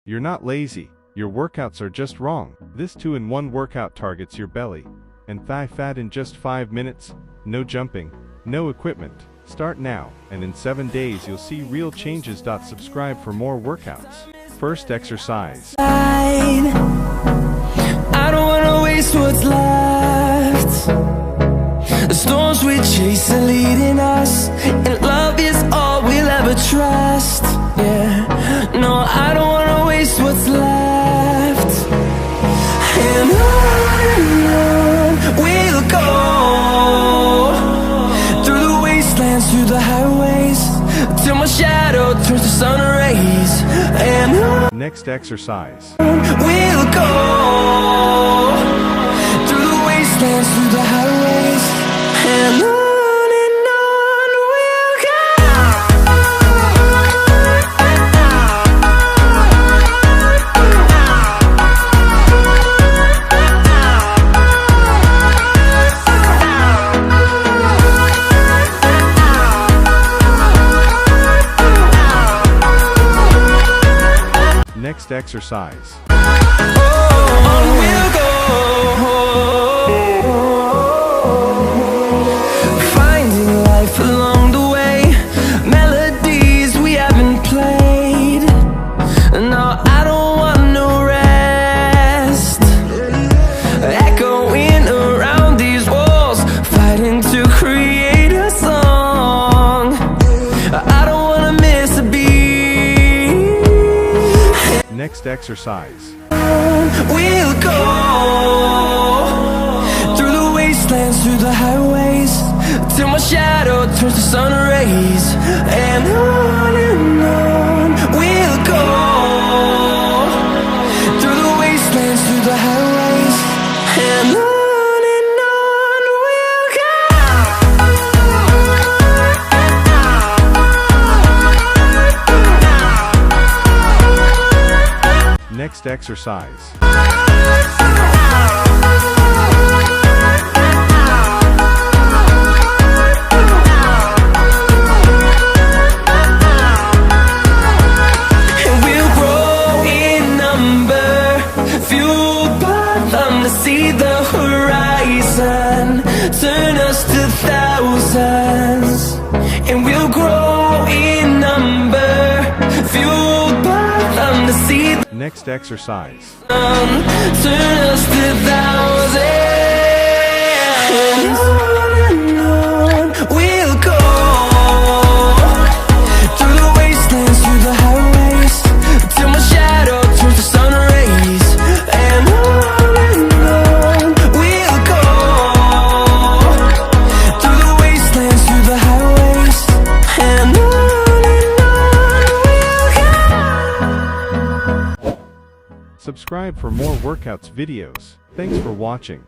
You're not lazy, your workouts are just wrong. This 2-in-1 workout targets your belly and thigh fat in just 5 minutes, no jumping, no equipment. Start now, and in 7 days you'll see real changes. Subscribe for more workouts. First exercise. I don't wanna waste what's left. The storms we chase are leading us, and love is all we'll ever trust. Yeah, no, I don't wanna waste what's left. And on we'll go, through the wastelands, through the highways, till my shadow turns to sun rays. And on Next exercise. we'll go, through the wastelands, through the highways, and on we'll go. Next exercise. On we'll go, finding life along the way, melodies we haven't played. No, I don't want no rest, echoing around these walls, fighting to create a song. I don't wanna miss a beat. Next exercise. We'll go, through the wastelands, through the highways, till my shadow turns to sun rays. And on we'll go, through the wastelands, through the highways, and on we'll go. Next exercise. And we'll grow in number, fueled by them to see the horizon, turn us to thousands. And we'll grow in number, fueled by them to see the Next exercise. turn us to thousands. And on we'll go, through the wastelands, through the highways, till my shadow turns to sun rays. And on we'll go, through the wastelands, through the highways, and on we'll go. Subscribe for more workouts videos. Thanks for watching.